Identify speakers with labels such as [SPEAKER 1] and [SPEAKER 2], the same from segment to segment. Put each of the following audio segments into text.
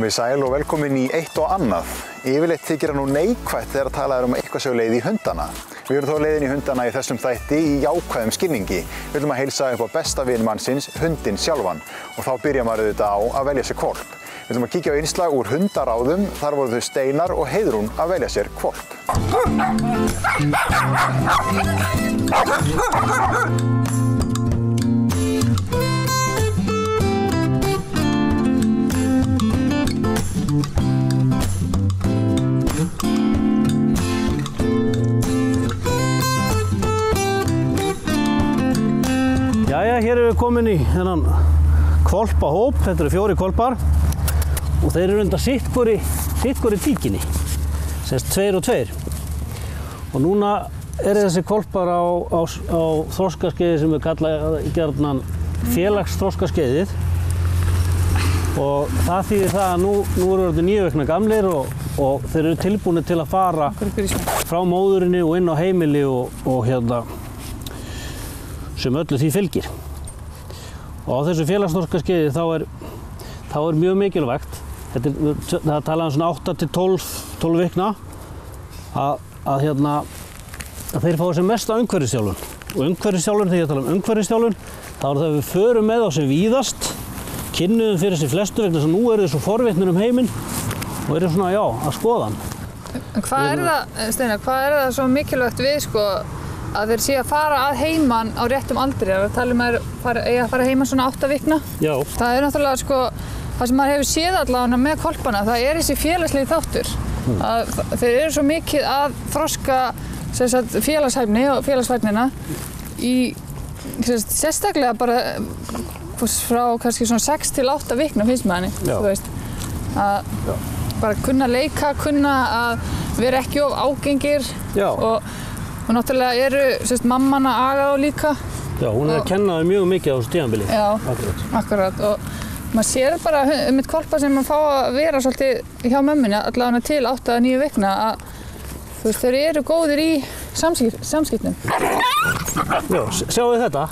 [SPEAKER 1] Komið sæl og velkomin í eitt og annað. Yfirleitt þykir nú neikvætt þegar talað um eitthvað sem leið í hundana. Við erum þó leiðin í hundana í þessum þætti í jákvæðum skilningi. Við viljum að heilsa upp á besta vin mannsins, hundinn sjálfan. Og þá byrjar maður auðvitað á að velja sér hvolp. Við viljum að kíkja á innslag úr hundaráðum. Þar voru þau Steinar og Heiðrún að velja sér hvolp.
[SPEAKER 2] Jæja, hér erum við komin í þennan hvolpahóp. Þetta eru 4 hvolpar og þeir eru undan sitt hvori tíkinni, semst 2 og 2. Og núna eru þessi hvolpar á þroskaskeiði sem við kalla gjarnan félagsþroskaskeiðið. Og það þýðir það að nú eru þetta 9 vikna gamlir og þeir eru tilbúnir til að fara frá móðurinni og inn á heimili og sem öllu því fylgir. Og á þessu félagsþroskaskeiði þá er mjög mikilvægt, það talaði um svona 8 til 12 vikna, að þeir fá sem mesta umhverfisþjálfun. Og umhverfisþjálfun, þegar ég tala um umhverfisþjálfun, þá er það að við förum með á sem víðast, kynnuðum fyrir þessi flestu vegna þess að nú eru þau svo forvitnir um heiminn og eru svona, já, að skoða hann.
[SPEAKER 3] En hvað er það, Steinar, hvað er það svo mikilvægt við, að þeir séu að fara að heiman á réttum aldri? Við talum að fara heiman svona 8 vikna.
[SPEAKER 2] Já. Það
[SPEAKER 3] er náttúrulega, það sem maður hefur séð allavega með hvolpana, það er þessi félagslegi þáttur. Að þeir eru svo mikið að þroska félagshæfni og félagsfærnina í sérstaklega bara frá kannski svona 6 til 8 vikna finnst með henni. Þú veist, að bara kunna leika, kunna að vera ekki of ágengir. Já. Og náttúrulega eru mamman að aga þá líka.
[SPEAKER 2] Já, hún er að kenna þau mjög mikið á þessu tímabili.
[SPEAKER 3] Já, akkurat. Og maður sér bara mitt hvolpa sem maður fá að vera svolítið hjá mömmunni, allavega til 8-9 vikna, að þeir eru góðir í samskiptum.
[SPEAKER 2] Já, sjáu þið þetta?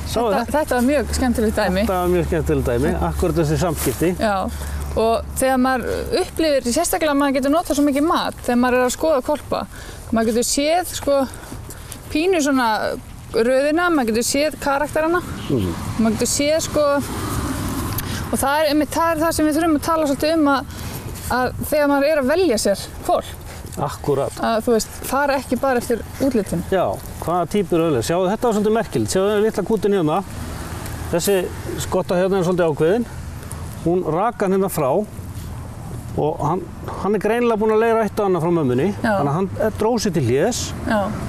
[SPEAKER 3] Þetta var mjög skemmtilegt dæmi.
[SPEAKER 2] Þetta var mjög skemmtilegt dæmi, akkurat þessi samskipti.
[SPEAKER 3] Já, og þegar maður upplifir, sérstaklega að maður getur notað svo mikið mat þegar maður er að skoða hvolpa. Maður getur séð pínu svona röðina, maður getur séð karakterana, maður getur séð og það er það sem við þurfum að tala svolítið um að þegar maður er að velja sér hvolp.
[SPEAKER 2] Akkurat.
[SPEAKER 3] Að þú veist, fara ekki bara eftir útlitinu.
[SPEAKER 2] Já, hvaða típur öll. Sjáu, þetta var svolítið merkilegt. Sjáu þennan litla kútin hérna. Þessi skotta hérna er svolítið ákveðin. Hún rak hann hérna frá og hann er greinilega búinn að leira eitt á hana frá mömmunni. Þannig að hann dróð sér til hliðs.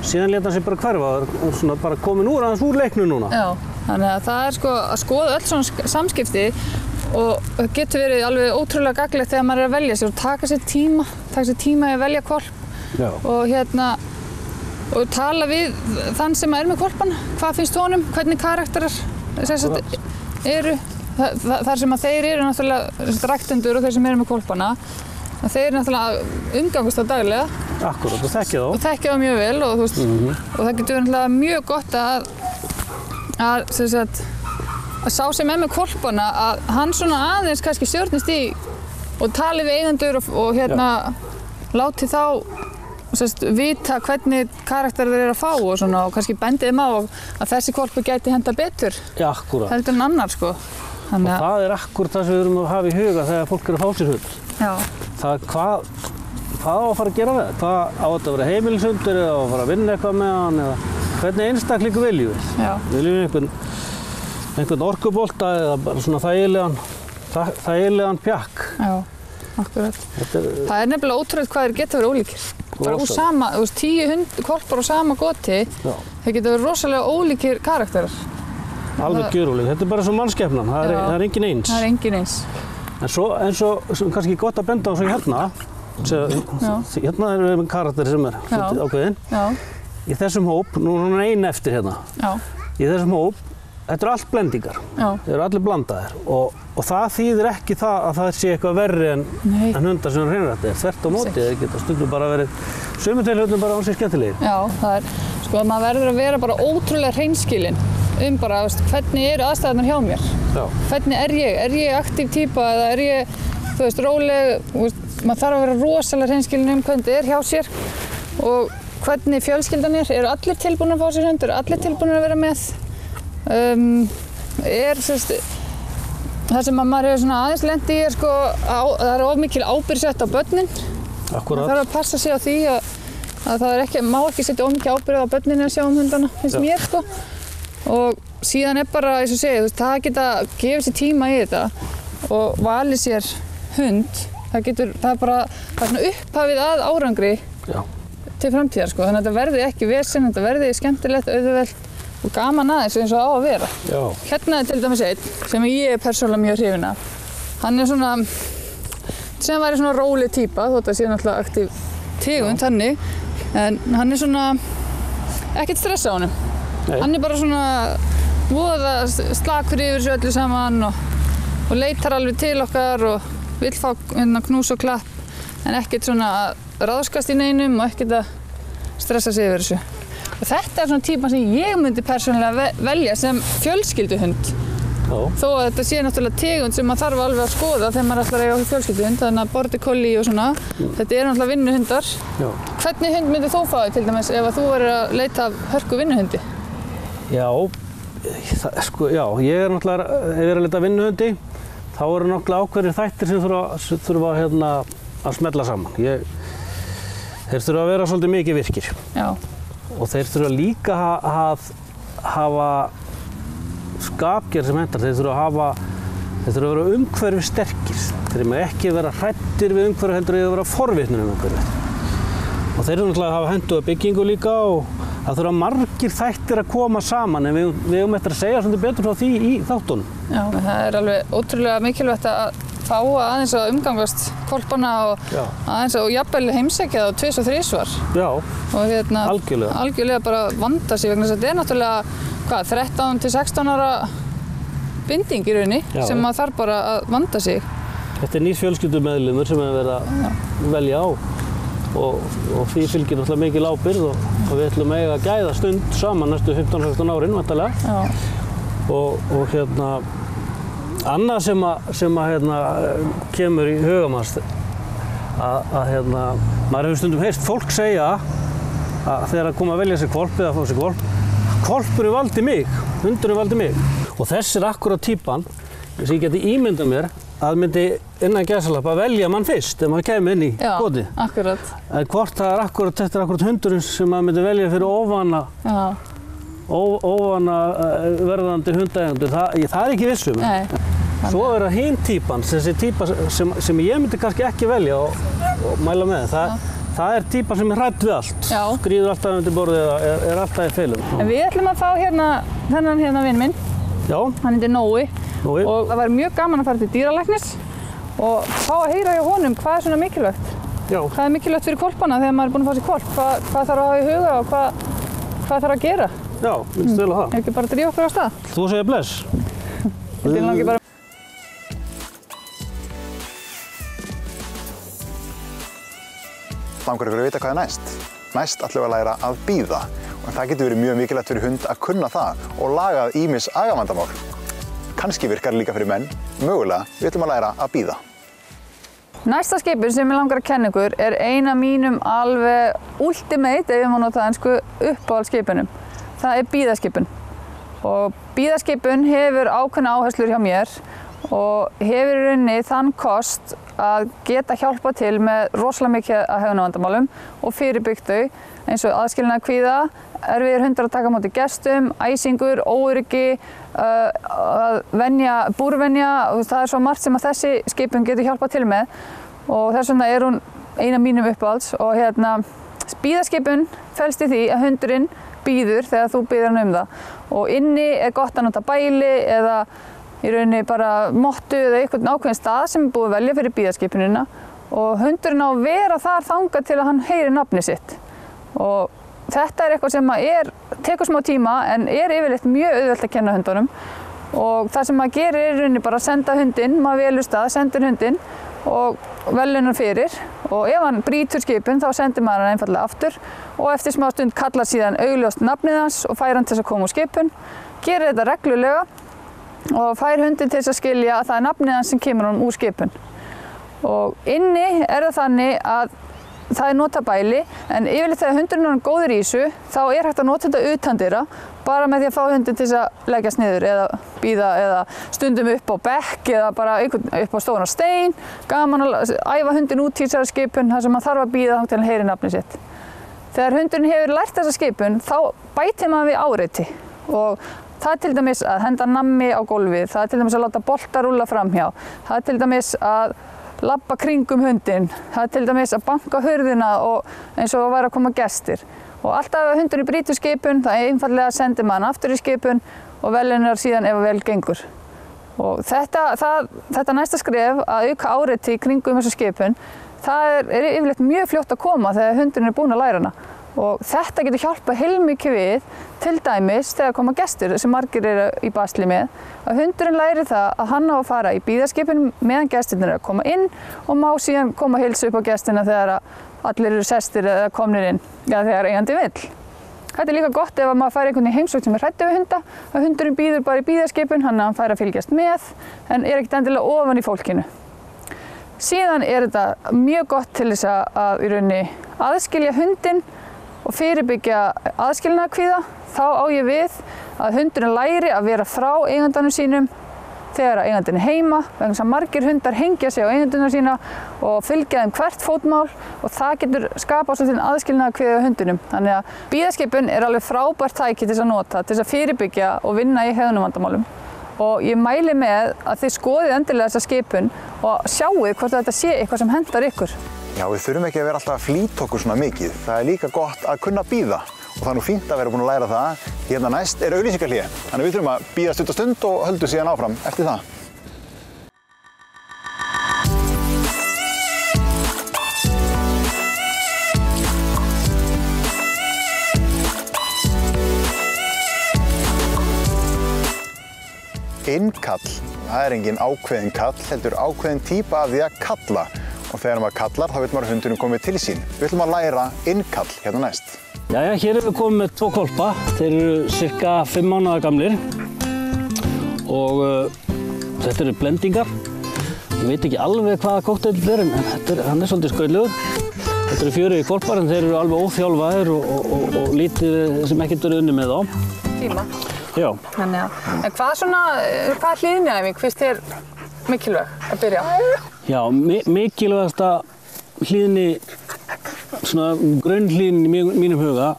[SPEAKER 2] Síðan lét hann sig bara hverfa og svona bara komin aðeins úr leiknu núna.
[SPEAKER 3] Já, þannig að það er að skoða öll svona samskipti og það getur verið alveg ótrúlega gagnlegt þegar maður er að velja sér og taka sér tíma í að velja hvolp og tala við þann sem er með hvolpana. Hvað finnst honum, hvernig karakterar eru. Þar sem að þeir eru náttúrulega ræktendur og þeir sem eru með hvolpana, þeir eru náttúrulega umgangast það daglega.
[SPEAKER 2] Akkurat, og þekkja þá. Og
[SPEAKER 3] þekkja þá mjög vel og það getur verið náttúrulega mjög gott að sá sem er með hvolpana, að hann svona aðeins kannski stjórnist í og tali við eigendur og láti þá vita hvernig karakterar þeir eru að fá og kannski bendi þeim á að þessi hvolpur gæti henta betur heldur en annar.
[SPEAKER 2] Og það er akkurat það sem við erum að hafa í huga þegar fólk er að fá sér hund.
[SPEAKER 3] Já.
[SPEAKER 2] Það er hvað á að fara að gera með það? Hvað á þetta að vera heimilishundur eða á að fara að vinna eitthvað með hann eða hvernig einstaklingu viljum við? Já. Við viljum einhvern orkubolta eða bara svona þægilegan pjakk.
[SPEAKER 3] Já, akkurat. Það er nefnilega ótrúlegt hvað þeir geta verið ólíkir. Bara úr sama, 10 hvolpar á sama goti, þeir geta verið rosalega ólíkir karakterar.
[SPEAKER 2] Alveg gjörólík. Þetta er bara svo mannskepnan, það er engin eins.
[SPEAKER 3] Það er engin eins.
[SPEAKER 2] En svo kannski gott að benda á svo hérna. Hérna erum við með karakter sem er svolítið ákveðinn. Í þessum hóp, nú er hann ein eftir hérna. Í þessum hóp, þetta eru allt blendingar. Þeir eru allir blandaðir og það þýðir ekki það að það sé eitthvað verri en hundar sem eru hreinrættir. Þvert á móti, þeir geta stundum bara verið sumir tilhöndum bara á sig skemmtilegir.
[SPEAKER 3] Já, það er, maður verður að vera bara ótrúlega hreinskilinn bara hvernig eru aðstæðurnar hjá mér. Hvernig er ég? Er ég aktív týpa eða er ég þú veist, róleg, maður þarf að vera rosalega hreinskilinn hvað þetta hjá sér og hvernig fjölskyldan eru allir tilbúin að fá sér hund, eru allir tilbúin að vera með. Það sem maður hefur svona aðeins lent í sko, það of mikil ábyrgð sett á börnin.
[SPEAKER 2] Akkúrat.
[SPEAKER 3] Það þarf að passa sig á því að það má ekki setja of mikil ábyrgð á börnin að sjá hundana, finnst mér sko. Og síðan bara, eins og segja, það geta gefið sér tíma í þetta og valið sér hund. Það er svona upphafið að árangri til framtíðar sko. Þannig að þetta verði ekki vesen, þetta verði skemmtilegt, auðvelt og gaman aðeins eins og á að vera.
[SPEAKER 2] Já.
[SPEAKER 3] Hérna til dæmis einn sem ég er persónulega mjög hrifin af. Hann er svona, sem væri svona róleg týpa, þótt að sé náttúrulega aktív tegund þannig, en hann er svona ekkert stress á honum. Nei. Hann er bara svona voða slakur yfir þessu öllu saman og leitar alveg til okkar og vill fá knús og klapp, en ekkert svona að ráðskast í neinum og ekkert að stressa sig yfir þessu. Og þetta er svona týpan sem ég myndi persónulega velja sem fjölskylduhund. Já. Þó að þetta sé náttúrulega tegund sem maður þarf alveg að skoða þegar maður ætlar að eiga fjölskylduhund, þannig að border collie og svona, þetta eru náttúrulega vinnuhundar. Já. Hvernig hund myndir þú fá til dæmis ef þú verður að leita af hörku vinnuhundi?
[SPEAKER 2] Já, ég er náttúrulega, ef ég er að leita vinnuhundi, þá eru náttúrulega ákveðnir þættir sem þurfa að smella saman. Þeir þurfa að vera svolítið mikið virkir. Já. Og þeir þurfa líka að hafa skapgerð sem hentar. Þeir þurfa að vera umhverfi sterkir. Þeir má ekki vera hræddir við umhverfi heldur eða vera forvitnir umhverfið. Og þeir þurfa náttúrulega að hafa hentuga byggingu líka og það þurfa margir þættir að koma saman en við eigum eftir að segja svolítið betur frá því í þáttunum. Já,
[SPEAKER 3] það er alveg ótrúlega mikilvægt að fá aðeins að umgangast hvolpana og aðeins og jafnvel heimsækja það 2 og 3 svar. Já, og algjörlega bara vanda sig vegna þess að þetta er náttúrulega 13 til 16 ára binding í rauninni sem maður þarf bara að vanda sig.
[SPEAKER 2] Þetta er nýr fjölskyldumeðlimur sem við verðum að velja á og því fylgir náttúrulega mikil ábyrgð og við ætlum að eiga gæða stund saman næstu 15-16 árin væntanlega. Og annað sem kemur í hugamanns að maður hefur stundum heyrt fólk segja að þegar að koma að velja sér hvolp eða að fá sér hvolp, hvolpurinn valdi mig, hundurinn valdi mig. Og þessi er akkúrat týpan sem ég geti ímyndað mér að myndi innan gæsalappa velja mann fyrst ef maður kemur inn í góti.
[SPEAKER 3] Já, akkúrat.
[SPEAKER 2] En hvort það er þetta er akkúrat hundurinn sem maður myndi velja fyrir óvana verðandi hundaeigendur, það er ekki vissum. Nei. Svo er það hin týpan, þessi týpa sem ég myndi kannski ekki velja og mæla með. Það er týpa sem er hrædd við allt, skríður alltaf undir borðið eða er alltaf í feilum.
[SPEAKER 3] En við ætlum að fá þennan vinn minn. Já. Hann heitir Nói. Og það var mjög gaman að fara til dýralæknis og fá að heyra hjá honum hvað er svona mikilvægt. Já. Hvað er mikilvægt fyrir hvolpana þegar maður er búinn að fá sér hvolp, hvað þarf að hafa í huga og hvað þarf að gera.
[SPEAKER 2] Já, minnst vel á það.
[SPEAKER 3] Ekki bara drífa okkur á stað.
[SPEAKER 2] Þú segir bless.
[SPEAKER 3] Þetta langi bara.
[SPEAKER 1] Langar ykkur að vita hvað er næst? Næst ætlum við að læra að bíða. Og það getur verið mjög mikilvægt fyrir hund að kunna það og laga ýmis agavandamál. Kannski virkar líka fyrir menn, mögulega við ætlum að læra að bíða.
[SPEAKER 3] Næsta skipun sem ég langar að kenna ykkur er ein af mínum alveg ultimate, ef ég má nota ensku, uppáhaldsskipunum. Það er bíðaskipun. Og bíðaskipun hefur ákveðna áherslur hjá mér og hefur í rauninni þann kost að geta hjálpa til með rosalega mikið af hegðunarvandamálum og fyrirbyggt þau eins og aðskilnaðarkvíða, erfiðir hundar að taka á móti gestum, æsingur, óöryggi, að búrvenja, það er svo margt sem að þessi skipun getur hjálpað til með og þess vegna er hún ein af mínum uppáhalds og bíðaskipun felst í því að hundurinn bíður þegar þú biður hann um það og inni er gott að nota bæli eða í rauninni bara mottu eða einhvern ákveðin stað sem er búið að velja fyrir bíðaskipunina og hundurinn á að vera þar þangað til að hann heyri nafnið sitt. Og þetta er eitthvað sem tekur smá tíma en er yfirleitt mjög auðvelt að kenna hundunum og það sem maður gerir er í rauninni bara að senda hundinn, maður velur stað, sendir hundinn og velur hann fyrir og ef hann brýtur skipun þá sendir maður hann einfallega aftur og eftir smá stund kallar síðan augljóst nafnið hans og fær hann til að koma úr skipun, gerir þetta reglulega og fær hundinn til að skilja að það er nafnið hans sem kemur honum úr skipun. Og inni það þannig að það notað bæli, en yfirleitt þegar hundurinn er góður í þessu, þá hægt að nota þetta utandyra, bara með því að fá hundinn til þess að leggjast niður eða bíða eða stundum upp á bekk eða bara upp á stóran stein. Gaman að æfa hundinn út í þessari skipun þar sem maður þarf að bíða þangað til hann heyrir nafnið sitt. Þegar hundurinn hefur lært þessa skipun, þá bætir maður við áreiti og það til dæmis að henda nammi á gólfið, það til dæmis að láta bolta rúlla framhjá, það til dæmis að labba kringum hundinn, það til dæmis að banka hurðina og eins og að væri að koma gestir. Og alltaf ef hundurinn brýtur skipun, það einfaldlega sendir maður hann aftur í skipun og veljunar síðan ef vel gengur. Og þetta næsta skref að auka áreiti kringum þessu skipun, það er yfirleitt mjög fljótt að koma þegar hundurinn er búinn að læra hana. Og þetta getur hjálpað heilmikið við, til dæmis þegar koma gestir sem margir eru í basli með, að hundurinn læri það að hann á að fara í bíðaskipun meðan gestirnir eru að koma inn og má síðan koma að heilsa upp á gestina þegar allir eru sestir eða komnir inn, eða þegar eigandi vill. Þetta er líka gott ef maður fær einhvern í heimsókn sem er hræddur við hunda, að hundurinn bíður bara í bíðaskipun, hann fær að fylgjast með, en er ekkert endilega ofan í fólkinu. Síðan er þetta mjög gott til þess að í rauninni aðskilja hundinn og fyrirbyggja aðskilnaðarkvíða. Þá á ég við að hundurinn læri að vera frá eigandanum sínum þegar eigandinn er heima, vegna þess að margir hundar hengja sig á eiganduna sína og fylgja þeim hvert fótmál og það getur skapað svolítið aðskilnaðarkvíða á hundinum. Þannig að bíðaskipun er alveg frábært tæki til þess að nota, til þess að fyrirbyggja og vinna í hegðunarvandamálum. Og ég mæli með að þið skoðið endilega þessa skipun og sjáið hvort þetta sé eitthvað sem hentar ykkur.
[SPEAKER 1] Já, við þurfum ekki að vera alltaf að flýta okkur svona mikið. Það er líka gott að kunna bíða og það er nú fínt að vera búin að læra það. Hérna næst er auglýsingahlé, þannig við þurfum að bíða stutt og stund og höldum síðan áfram eftir það. Innkall, það er engin ákveðin kall, heldur ákveðin típa af því að kalla. Og þegar maður kallar, þá vil maður hundurinn komið til sín. Við ætlum að læra innkall hérna næst.
[SPEAKER 2] Jæja, hér erum við komið með 2 hvolpa. Þeir eru cirka 5 mánaða gamlir. Og þetta eru blendingar. Ég veit ekki alveg hvaða kókteil þetta er, en hann er svolítið skrautlegur. Þetta eru 4 hvolpar, en þeir eru alveg óþjálfaðir og lítið sem ekkert verið unnið með þá.
[SPEAKER 3] Tíma.
[SPEAKER 2] Já.
[SPEAKER 3] En hvað hlýðniæfing finnst þér mikilvæg að byrja á?
[SPEAKER 2] Já, mikilvægasta hlýðni, svona grunnhlýðnin í mínum huga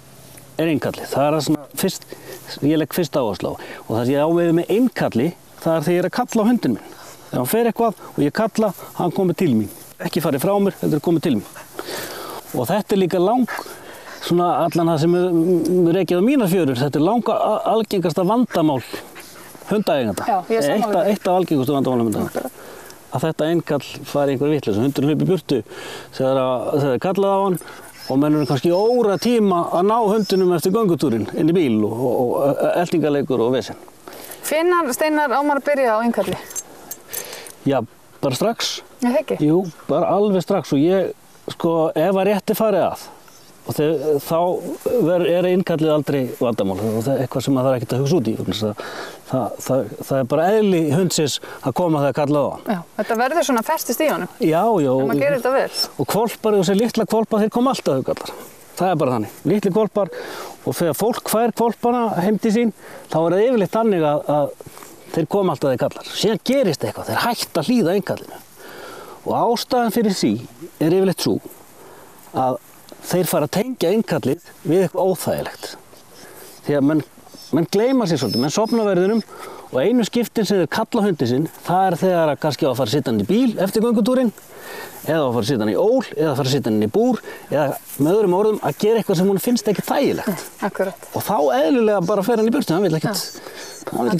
[SPEAKER 2] er innkallið. Það er það svona ég legg fyrst áherslu á. Og það sem ég á með innkalli, það er þegar ég er að kalla á hundinn minn. Þegar hann fer eitthvað og ég kalla, hann komið til mín. Ekki farið frá mér, þetta er komið til mín. Og þetta er líka svona allan það sem er rekið á mínar fjörur, þetta er algengasta vandamál hundaeiganda.
[SPEAKER 3] Já, ég er sammála.
[SPEAKER 2] Eitt af algengustu vandamálum hundaaeiganda. Að þetta innkall fari einhver vitleysu. Hundurinn hleypur í burtu þegar er kallað á hann og menn eru kannski óratíma að ná hundinum eftir göngutúrinn inn í bíl og eltingaleikur og vesen.
[SPEAKER 3] Hvenær, Steinar, á maður að byrja á innkalli?
[SPEAKER 2] Já, bara strax.
[SPEAKER 3] Já, það ekki?
[SPEAKER 2] Jú, bara alveg strax og ég, ef að rétti farið að og þá er innkallið aldrei vandamál og það er eitthvað sem maður þarf ekkert að hugsa út í. Það er bara eðli hundsins að koma þegar kallað á hann.
[SPEAKER 3] Já, þetta verður svona festist í honum.
[SPEAKER 2] Já.
[SPEAKER 3] En maður gerir þetta vel.
[SPEAKER 2] Og hvolpar og þessi litla hvolpar, þeir koma alltaf huggallar. Það er bara þannig. Litli hvolpar og þegar fólk fær hvolpana heim til sín, þá er það yfirleitt þannig að þeir koma alltaf þegar kallar. Síðan gerist eitthvað, þeir hætta að hlýða innkallinu. Og ástæðan fyrir því er yfirleitt sú að þeir fara að tengja innkallið við eitthvað óþægilegt. Því að menn gleyma sér svolítið, menn sofna á verðinum og einu skiptin sem þeir kalla hundin sinn, það er þegar að kannski á að fara að sitja hann í bíl eftir göngutúrinn, eða á að fara að sitja hann í ól, eða að fara að sitja hann í búr, eða með öðrum orðum að gera eitthvað sem hún finnst ekki þægilegt.
[SPEAKER 3] Akkurat.
[SPEAKER 2] Og þá eðlilega bara fer hann í burtu, hann vil ekki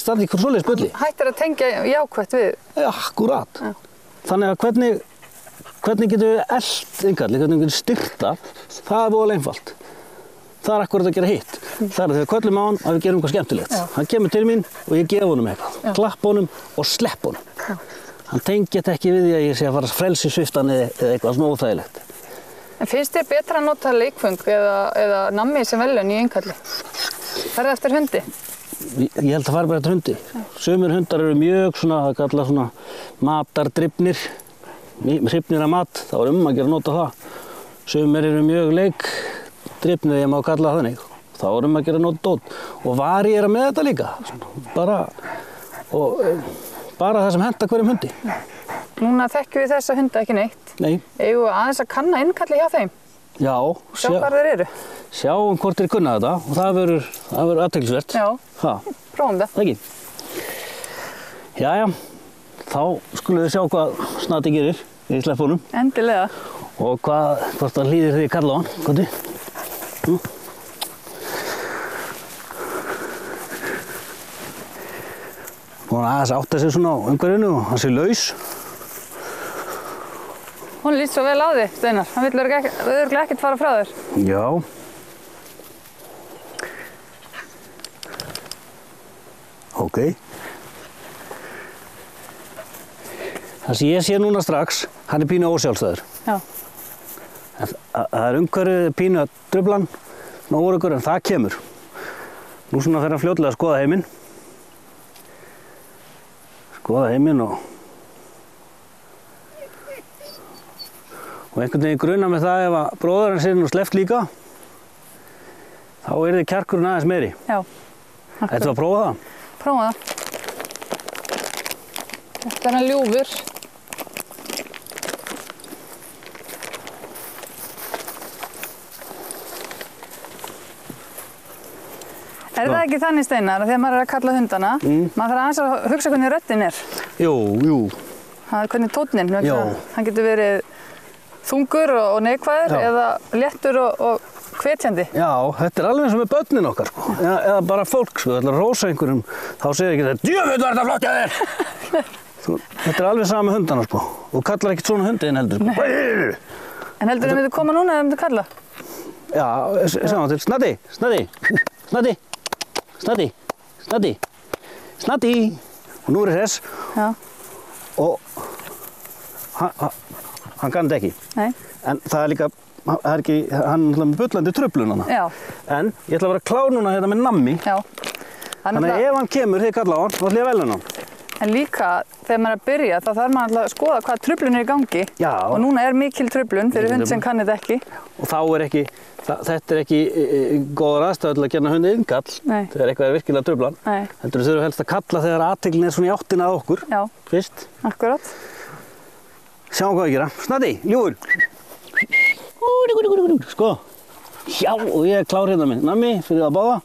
[SPEAKER 2] standa í einhver svoleiðis bulli.
[SPEAKER 3] Hættir að tengja jákvætt við.
[SPEAKER 2] Akkúrat. Þannig að hvernig getum við elt innkallið, hvernig getum við styrkt það, það er voðalega einfalt. Það er akkúrat að gera hitt. Það er þegar við köllum á hann að við gerum eitthvað skemmtilegt. Já. Hann kemur til mín og ég gef honum eitthvað. Já. Klapp honum og slepp honum. Já. Hann tengir ekki við því að ég sé að fara að frelsi sviftan eða eitthvað svona óþægilegt.
[SPEAKER 3] En finnst þér betra að nota leikföng eða nammi sem velun í innkalli? Ferðu eftir hundi?
[SPEAKER 2] Ég held að fara bara eftir hundi. Sumir hundar eru mjög svona, það kalla svona matardrifnir. hrifnir af mat, þá að gera að nota það. Sumir eru mjög leikdrifnir, ef maður kalla það þannig. Þá að gera að nota dót. Og varíera með þetta líka. Bara það sem henta hverjum hundi.
[SPEAKER 3] Núna þekkjum við þessa hunda ekki neitt.
[SPEAKER 2] Nei.
[SPEAKER 3] Eigum við aðeins að kanna innkalli hjá þeim?
[SPEAKER 2] Já.
[SPEAKER 3] Sjá hvar þeir eru?
[SPEAKER 2] Sjáum hvort þeir kunna þetta og það verður athyglisvert.
[SPEAKER 3] Já, prófum það.
[SPEAKER 2] Ekki. Jæja, þá skulum við sjá hvað Snati gerir í sleppunum.
[SPEAKER 3] Endilega.
[SPEAKER 2] Og hvort það hlýðir því kalla á hann. Komdu. Hún aðeins átta sig svona á umhverfinu og hann sé laus.
[SPEAKER 3] Hún lýst svo vel á þig, Steinar. Hann vill örugglega ekkert fara frá þér.
[SPEAKER 2] Já. Ok. Það sem ég sé núna strax, hann pínu ósjálfstæður.
[SPEAKER 3] Já.
[SPEAKER 2] Það umhverfið pínu að truflan, óöruggur, en það kemur. Nú svona fer hann fljótlega að skoða heiminn. Skoða heiminn og einhvern veginn gruna með það ef að bróðurinn sé nú sleppt líka, þá þið kjarkurinn aðeins meiri.
[SPEAKER 3] Já.
[SPEAKER 2] Ættu að prófa það?
[SPEAKER 3] Prófa það. Þetta hann ljúfur. Það ekki þannig, Steinar, að þegar maður að kalla hundana, maður þarf aðeins að hugsa hvernig röddin er?
[SPEAKER 2] Jú.
[SPEAKER 3] Það hvernig tónninn.
[SPEAKER 2] Já.
[SPEAKER 3] Hann getur verið þungur og neikvæður eða léttur og hvetjandi.
[SPEAKER 2] Já, þetta alveg eins og með börnin okkar, sko. Eða bara fólk, sko. Það rósa einhverjum, þá segir ekki þetta, djöfull var þetta flott hjá þér! Þetta alveg sama með hundana, sko. Og kallar ekkert svona hundin heldur, sko.
[SPEAKER 3] En heldur þið myndi koma núna eða myndi kalla?
[SPEAKER 2] Já, sjáum til. Snati! Og nú hress.
[SPEAKER 3] Já.
[SPEAKER 2] Og hann kann þetta ekki.
[SPEAKER 3] Nei.
[SPEAKER 2] En það líka, hann er með bullandi truflun hana.
[SPEAKER 3] Já.
[SPEAKER 2] En ég ætla að vera klár núna hérna með nammi.
[SPEAKER 3] Já.
[SPEAKER 2] Þannig að ef hann kemur, þið kalla á hann, þá ætla ég að velja hann.
[SPEAKER 3] En líka, þegar maður er að byrja, þá þarf maður að skoða hvað truflun er í gangi.
[SPEAKER 2] Já.
[SPEAKER 3] Og núna er mikil truflun fyrir hund sem kann þetta ekki.
[SPEAKER 2] Og þá ekki, þetta ekki góðar aðstæður til að gera hundi innkall.
[SPEAKER 3] Nei.
[SPEAKER 2] Þegar eitthvað er virkilega truflan.
[SPEAKER 3] Nei.
[SPEAKER 2] Heldur þurfum helst að kalla þegar athyglin er svona í áttina að okkur.
[SPEAKER 3] Já.
[SPEAKER 2] Fyrst.
[SPEAKER 3] Akkurat.
[SPEAKER 2] Sjáum hvað ég gera. Snati, ljúfur. Sko. Já, og ég klár hérna með nammi fyrir að báða.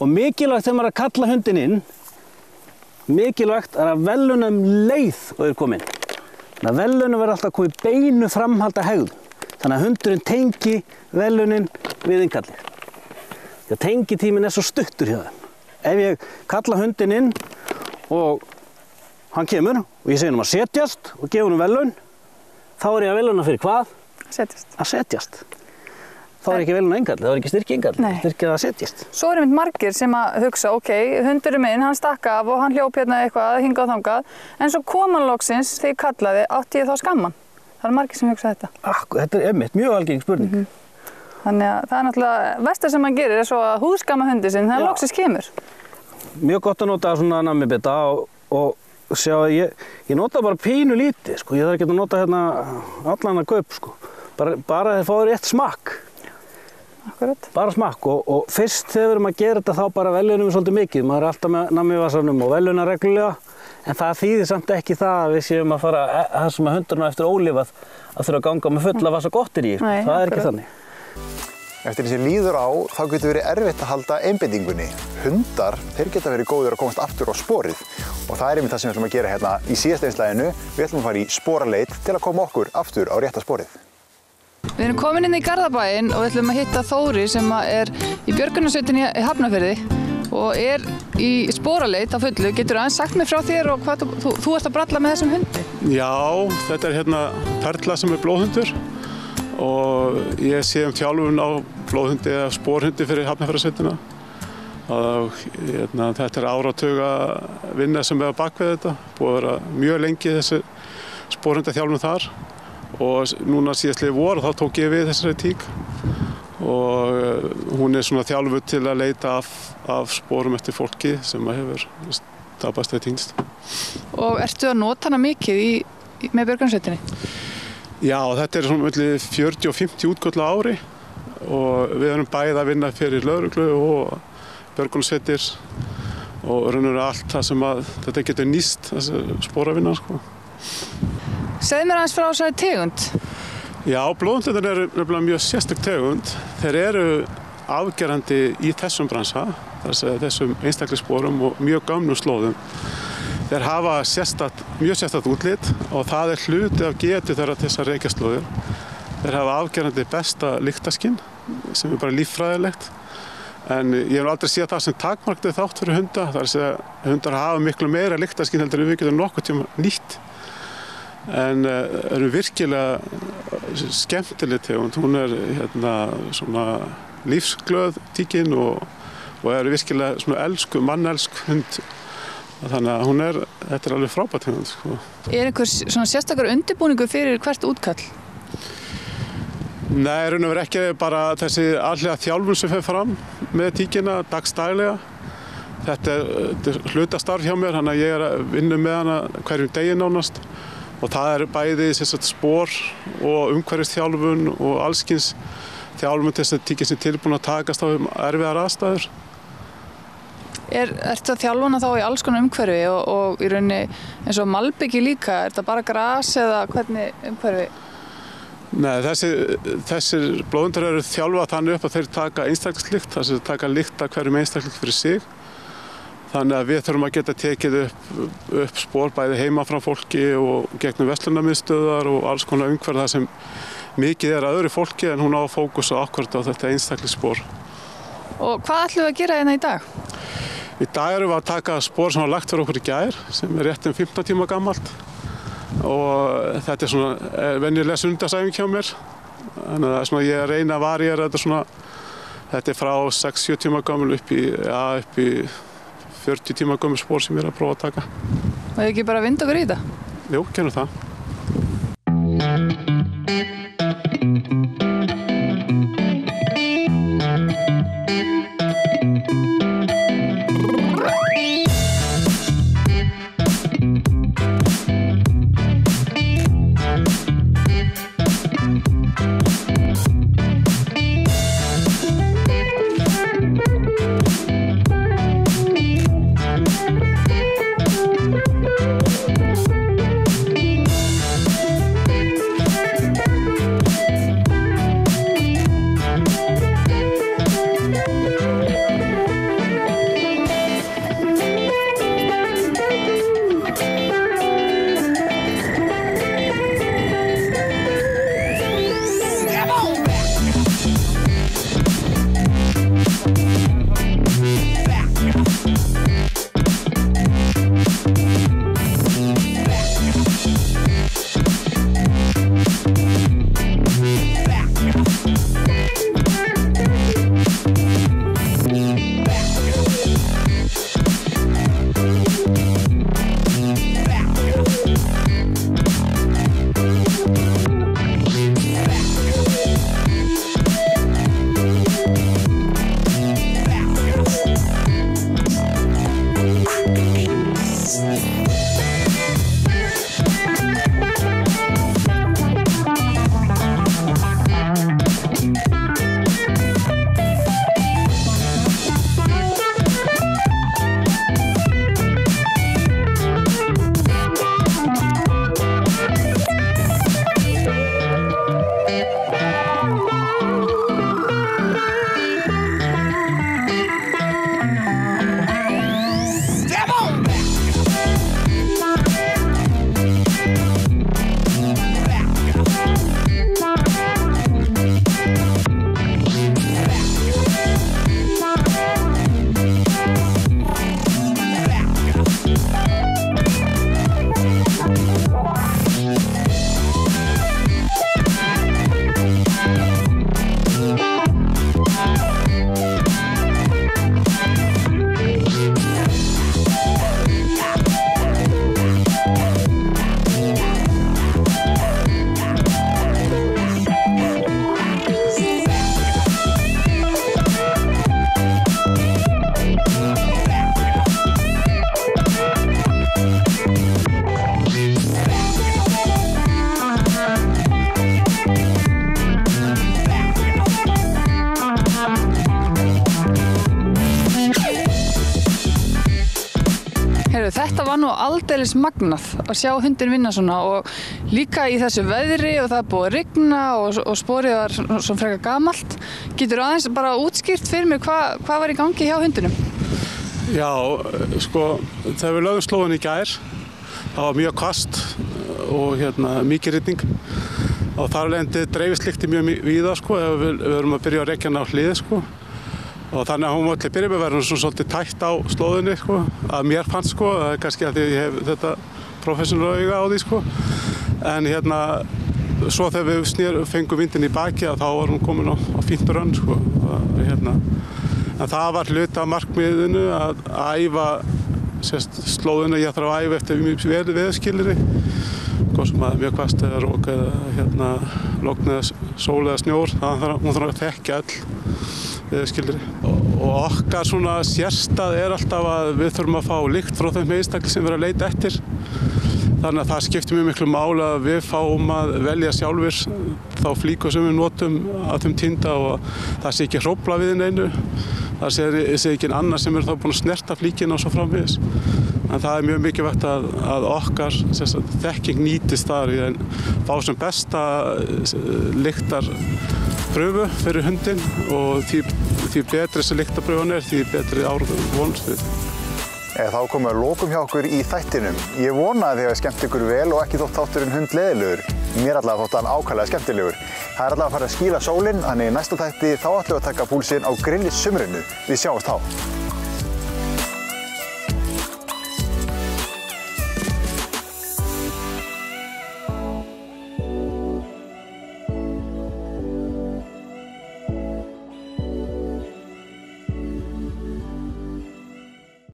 [SPEAKER 2] Og mikilvægt þegar maður að kalla hundin inn, mikilvægt er að veluna leið og er komin. Þannig að veluna verður alltaf komið beinu framhalda hegðun. Þannig að hundurinn tengi velunin við innkallið. Því að tengitíminn er svo stuttur hjá þeim. Ef ég kalla hundin inn og hann kemur og ég segi hann að setjast og gefa hann velun, þá er ég að veluna fyrir hvað?
[SPEAKER 3] Setjast.
[SPEAKER 2] Að setjast. Þá er ekki velun að innkallið, þá er ekki styrki innkallið, styrkið að setjast.
[SPEAKER 3] Svo eru margir sem að hugsa, ok, hundurinn minn, hann stakk af og hann hljóp hérna eitthvað, hingað og þangað, en svo kom hann loksins þegar ég kallaði, átti ég þá skamman. Það eru margir sem hugsa þetta.
[SPEAKER 2] Þetta er einmitt mjög algeng spurning.
[SPEAKER 3] Þannig að það er náttúrulega, versta sem maður gerir er svo að húðskamma hundi sinn þegar hann loksins kemur.
[SPEAKER 2] Mjög gott að nota svona nammibita og sjá að ég nota bara pínu lítið, sko. Ég þarf ekki að nota hérna allan að kaup, sko. Bara þeir fá rétt smakk.
[SPEAKER 3] Akkurat.
[SPEAKER 2] Bara smakk og fyrst þegar við erum að gera þetta þá bara veljunum við svolítið mikið. Maður er alltaf með nammi í vasanum og veljuna reglulega. En það þýðir samt ekki það að við séum að fara það sem að hundurinn eftir ólifað að þurfa að ganga með fulla vasa gottir í.
[SPEAKER 3] Nei,
[SPEAKER 2] það er ekki þannig.
[SPEAKER 1] Eftir því sem líður á, þá getur verið erfitt að halda einbeitingunni. Hundar, þeir geta verið góðir að komast aftur á sporið. Og það er einmitt það sem við ætlum að gera hérna í síðasta einslaginu. Við ætlum að fara í sporaleit til að koma okkur aftur á rétta sporið.
[SPEAKER 3] Við erum komin inn í Garðabæinn og við ætlum að hitta Þóri sem er í björgunarsveitinni í Hafnarfirði og er í sporaleit á fullu. Geturðu aðeins sagt mér frá þér og hvað þú ert að bralla með þessum hundi?
[SPEAKER 4] Já, þetta er hérna Perla sem er blóðhundur og ég sé þjálfun á blóðhundi eða sporhundi fyrir Hafnarfjarðarsveitina. Þetta er áratuga vinna sem er á bakvið þetta. Búið að vera mjög lengi þessi sporhundaþjálfun þar og núna síðastliðið vor þá tók ég við þessari tík og hún er svona þjálfuð til að leita af sporum eftir fólki sem hefur tapast eða týnst.
[SPEAKER 3] Og ertu að nota hana mikið í með björgunarsveitinni?
[SPEAKER 4] Já, þetta er svona milli 40 og 50 útköll á ári og við erum bæði að vinna fyrir lögreglu og björgunarsveitir og raunverulega allt það sem að þetta getur nýst, þessi spóravinna, sko.
[SPEAKER 3] Segðu mér aðeins frá þessari tegund.
[SPEAKER 4] Já, blóðhundar eru nefnilega mjög sérstök tegund. Þeir eru afgerandi í þessum bransa, þessum einstaklega spórum og mjög gömlum slóðum. Þeir hafa mjög sérstakt útlit og það er hluti af getu þeirra til þessar reykjaslóðir. Þeir hafa afgerandi besta lyktarskyn sem er bara líffræðilegt. En ég hef aldrei séð það sem takmarkið þátt fyrir hunda. Það er að segja að hundar hafa miklu meira lyktarskyn heldur en við getum nokkuð tíma nýtt. En eru virkilega skemmtileg tegund. Hún er svona lífsglöð tíkin og eru virkilega svona mannelsk hund. Þannig að þetta er alveg frábært tegund, sko.
[SPEAKER 3] Er einhver svona sérstakar undirbúningur fyrir hvert útkall?
[SPEAKER 4] Nei, raun og veru ekki bara þessi allega þjálfun sem fer fram með tíkina dagstælega. Þetta er hlutastarf hjá mér, þannig að ég er að vinna með hana hverjum degi nánast. Og það er bæði spór og umhverfisþjálfun og allskyns þjálfun til þess að tíkin sem tilbúin að takast á erfiðar aðstæður.
[SPEAKER 3] Ertu að þjálfuna þá í alls konar umhverfi og í rauninni eins og malbyggi líka? Er þetta bara gras eða hvernig umhverfi?
[SPEAKER 4] Nei, þessir blóðhundar eru þjálfað þannig upp að þeir taka einstaklingslykt, þess að taka lykt af hverjum einstakling fyrir sig. Þannig að við þurfum að geta tekið upp spór bæði heima frá fólki og gegnum verslunarmiðstöðvar og alls konar umhverfi þar sem mikið er að öðru fólki en hún á að fókusa akkúrat á þetta einstaklingsspór. Og
[SPEAKER 3] hvað ætlum við að gera hérna í dag?
[SPEAKER 4] Í dag erum við að taka spór sem var lagt fyrir okkur í gær, sem er rétt 15 tíma gamalt. Og þetta er svona venjulega sunnudagsæfing hjá mér. Þannig að svona ég reyna að varíera þetta er frá 6-7 tíma gammal upp í 40 tíma gammal spór sem ég er að prófa að taka.
[SPEAKER 3] Og þið ekki bara vinda okkur í þetta?
[SPEAKER 4] Jú, gerum það.
[SPEAKER 3] aldeilis magnað að sjá hundin vinna svona og líka í þessu veðri og það er búið að rigna og sporið var svona frekar gamalt. Getur aðeins bara útskýrt fyrir mig hvað var í gangi hjá hundinum?
[SPEAKER 4] Já, sko, þegar við lögum slóðin í gær, það var mjög hvasst og mikið rigning og þar lendi dreifislikti mjög víða, sko, ef við erum að byrja að rekja hana á hlið, sko. Og þannig að hún var til að byrja með verður svona svolítið tætt á slóðinni, sko, að mér fannst, sko, það er kannski að því ég hef þetta professional auga á því, sko. En svo þegar við fengum vindin í baki þá var hún komin á fínt rönn, sko. En það var hluti af markmiðinu að æfa slóðina, ég þarf að æfa eftir mjög veðurskilyrði, hvort sem að mjög hvasst eða rok eða logn eða sól eða snjór, hún þarf að þekkja öll veðurskilyrði. Og okkar svona sérstað er alltaf að við þurfum að fá lykt frá þeim einstakling sem við erum að leita eftir. Þannig að það skiptir mjög miklu máli að við fáum að velja sjálfur þá flíku sem við notum að þeim týnda og það sé ekki hrófla við neinu. Það sé ekki annar sem er þá búin að snerta flíkina og svo framvegis. En það er mjög mikilvægt að okkar þekking nýtist þar í að fá sem besta lyktarpröfu fyrir hundinn og því betri þessi lyktarpröfan er, því betri vonst við.
[SPEAKER 1] Þá komum við að lokum hjá okkur í þættinum. Ég vona að þið hafi skemmt ykkur vel og ekki þótt þátturinn hundleiðilegur. Mér allavega þótt hann ákaflega skemmtilegur. Það er allavega að fara að skíla sólin, þannig í næsta þætti þá ætlum við að taka púlsinn á grilli sumrinu. Við sjáumst þá.